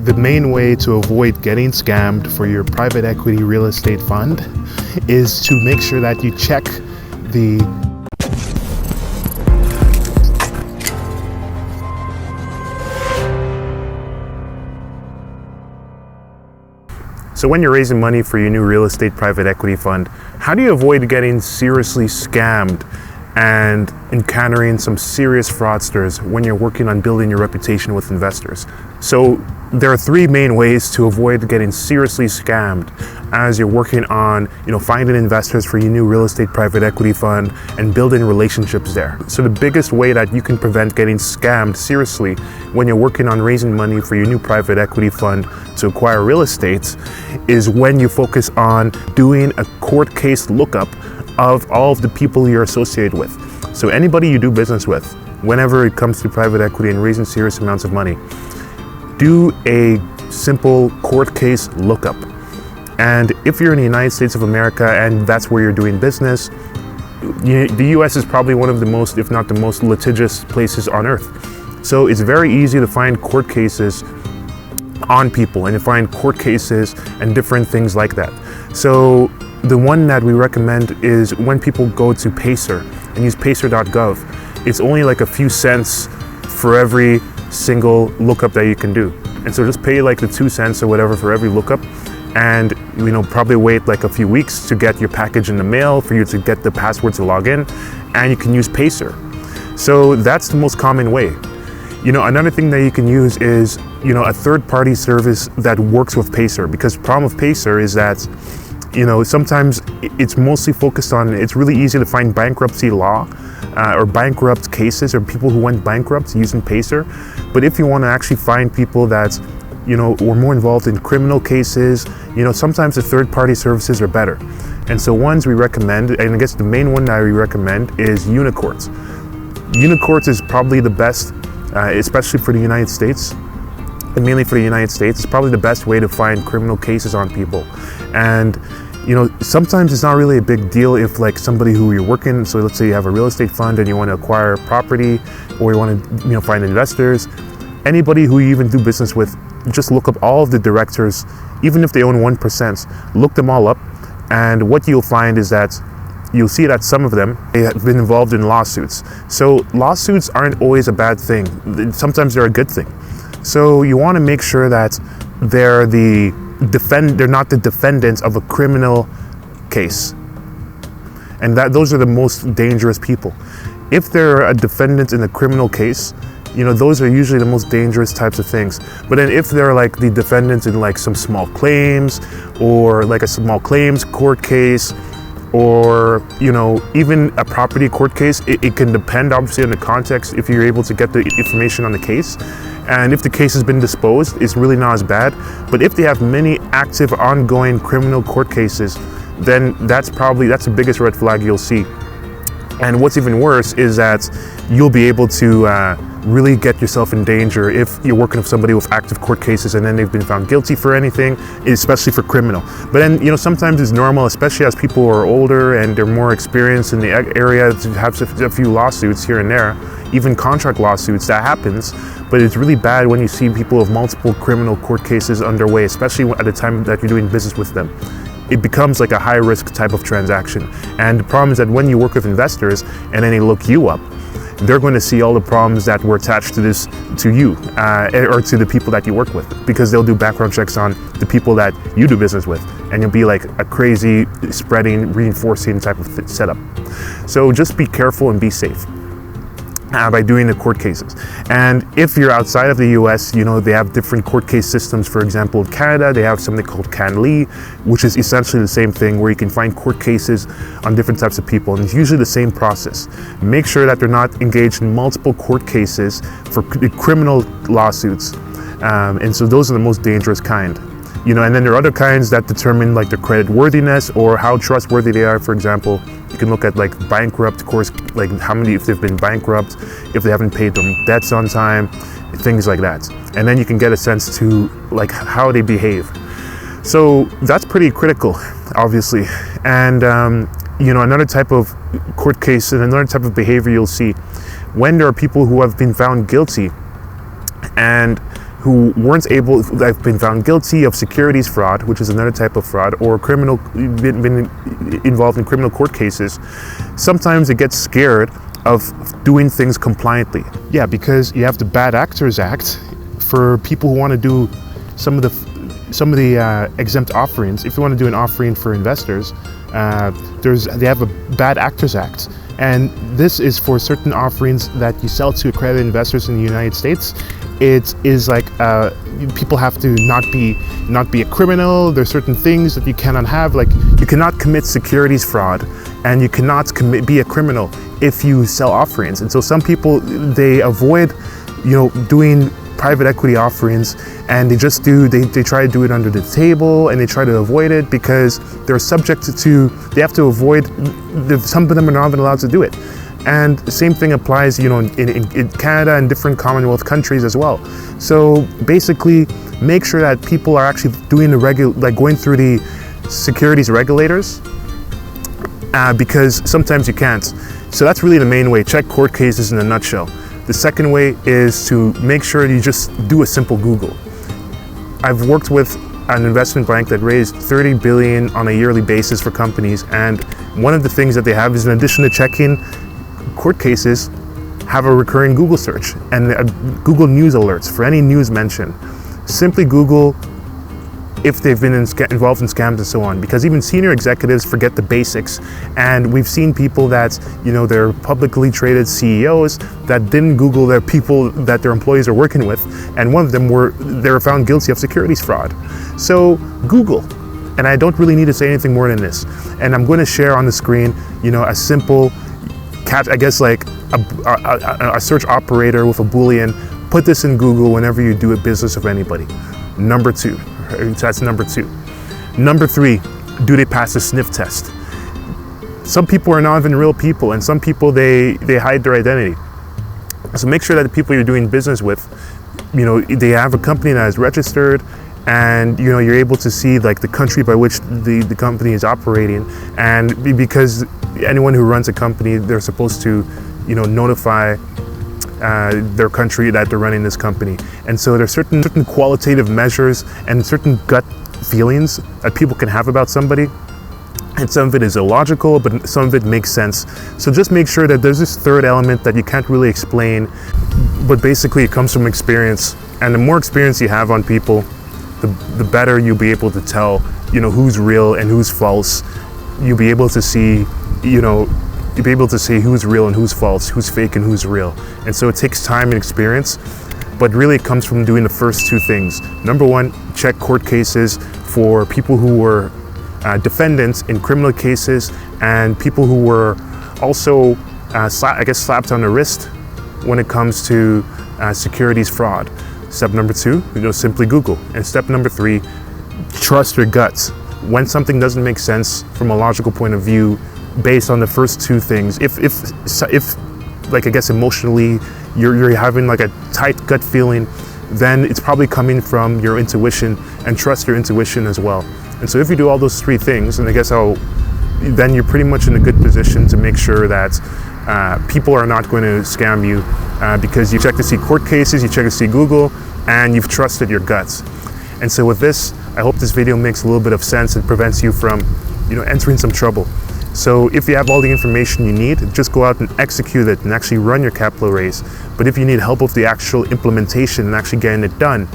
The main way to avoid getting scammed for your private equity real estate fund is to make sure that you check the So when you're raising money for your new real estate private equity fund, how do you avoid getting seriously scammed and encountering some serious fraudsters when you're working on building your reputation with investors? So there are three main ways to avoid getting seriously scammed as you're working on, finding investors for your new real estate private equity fund and building relationships there. So the biggest way that you can prevent getting scammed seriously when you're working on raising money for your new private equity fund to acquire real estate is when you focus on doing a court case lookup of all of the people you're associated with. So anybody you do business with, whenever it comes to private equity and raising serious amounts of money, do a simple court case lookup. And if you're in the United States of America and that's where you're doing business, the US is probably one of the most, if not the most litigious places on earth. So it's very easy to find court cases on people and to find court cases and different things like that. So the one that we recommend is when people go to Pacer and use pacer.gov, it's only like a few cents for every single lookup that you can do. And so just pay like the 2 cents or whatever for every lookup, and probably wait like a few weeks to get your package in the mail for you to get the password to log in, and you can use Pacer. So that's the most common way. Another thing that you can use is a third-party service that works with Pacer, because the problem with Pacer is that sometimes it's mostly focused on, it's really easy to find bankruptcy law or bankrupt cases or people who went bankrupt using Pacer. But if you want to actually find people that were more involved in criminal cases, sometimes the third-party services are better. And so ones we recommend, and I guess the main one that we recommend is Unicourts. Unicourts is probably the best, especially for the United States, and mainly for the United States. It's probably the best way to find criminal cases on people. And sometimes it's not really a big deal if like somebody who you're working, so let's say you have a real estate fund and you want to acquire property, or you want to find investors. Anybody who you even do business with, just look up all of the directors, even if they own 1%, look them all up. And what you'll find is that you'll see that some of them, they have been involved in lawsuits. So lawsuits aren't always a bad thing. Sometimes they're a good thing. So you want to make sure that they're not the defendants of a criminal case. And those are the most dangerous people. If they're a defendant in a criminal case, those are usually the most dangerous types of things. But then if they're like the defendants in like some small claims, or like a small claims court case, or even a property court case, it can depend obviously on the context if you're able to get the information on the case. And if the case has been disposed, it's really not as bad. But if they have many active ongoing criminal court cases, then that's the biggest red flag you'll see. And what's even worse is that you'll be able to really get yourself in danger if you're working with somebody with active court cases and then they've been found guilty for anything, especially for criminal. But then, sometimes it's normal, especially as people are older and they're more experienced in the area, to have a few lawsuits here and there, even contract lawsuits, that happens. But it's really bad when you see people with multiple criminal court cases underway, especially at the time that you're doing business with them. It becomes like a high risk type of transaction. And the problem is that when you work with investors and then they look you up, they're going to see all the problems that were attached to this, to you, or to the people that you work with, because they'll do background checks on the people that you do business with, and you'll be like a crazy spreading, reinforcing type of setup. So just be careful and be safe by doing the court cases. And if you're outside of the US, they have different court case systems. For example, in Canada, they have something called CanLII, which is essentially the same thing, where you can find court cases on different types of people. And it's usually the same process. Make sure that they're not engaged in multiple court cases for criminal lawsuits. And so those are the most dangerous kind. And then there are other kinds that determine like their credit worthiness or how trustworthy they are. For example, you can look at like bankrupt course, like if they've been bankrupt, if they haven't paid their debts on time, things like that. And then you can get a sense to like how they behave. So that's pretty critical, obviously. And another type of court case and another type of behavior you'll see when there are people who have been found guilty and who have been found guilty of securities fraud, which is another type of fraud, or been involved in criminal court cases, sometimes it gets scared of doing things compliantly. Yeah, because you have the Bad Actors Act for people who want to do some of the exempt offerings. If you want to do an offering for investors, they have a Bad Actors Act. And this is for certain offerings that you sell to accredited investors in the United States. It is like people have to not be a criminal. There's certain things that you cannot have, like you cannot commit securities fraud, and you cannot be a criminal if you sell offerings. And so some people, they avoid, doing private equity offerings, and they try to do it under the table, and they try to avoid it because they're subject to, they have to avoid, some of them are not even allowed to do it. And the same thing applies, in Canada and different Commonwealth countries as well. So basically, make sure that people are actually doing going through the securities regulators, because sometimes you can't. So that's really the main way. Check court cases in a nutshell. The second way is to make sure you just do a simple Google. I've worked with an investment bank that raised $30 billion on a yearly basis for companies, and one of the things that they have is, in addition to checking court cases, have a recurring Google search and Google News alerts for any news mention. Simply Google if they've been involved in scams and so on, because even senior executives forget the basics. And we've seen people that, they're publicly traded CEOs that didn't Google their people that their employees are working with, and one of them they were found guilty of securities fraud. So Google, and I don't really need to say anything more than this. And I'm going to share on the screen, a simple I guess like a search operator with a Boolean. Put this in Google whenever you do a business with anybody. Number 2. That's number 2. Number 3, do they pass a sniff test? Some people are not even real people, and some people, they hide their identity. So make sure that the people you're doing business with, they have a company that is registered, and you're able to see like the country by which the company is operating. And because anyone who runs a company, they're supposed to notify their country that they're running this company. And so there's certain qualitative measures and certain gut feelings that people can have about somebody. And some of it is illogical, but some of it makes sense. So just make sure that there's this third element that you can't really explain, but basically it comes from experience. And the more experience you have on people, the better you'll be able to tell, who's real and who's false. You'll be able to see, you'll be able to see who's real and who's false, who's fake and who's real. And so it takes time and experience, but really it comes from doing the first 2 things. Number 1, check court cases for people who were defendants in criminal cases, and people who were also, slapped on the wrist when it comes to securities fraud. Step number 2, simply Google. And step number 3, trust your guts. When something doesn't make sense from a logical point of view, based on the first 2 things, if emotionally you're having like a tight gut feeling, then it's probably coming from your intuition, and trust your intuition as well. And so if you do all those 3 things, and then you're pretty much in a good position to make sure that people are not going to scam you, because you check to see court cases, you check to see Google, and you've trusted your guts. And so with this, I hope this video makes a little bit of sense and prevents you from, entering some trouble. So if you have all the information you need, just go out and execute it and actually run your capital raise. But if you need help with the actual implementation and actually getting it done,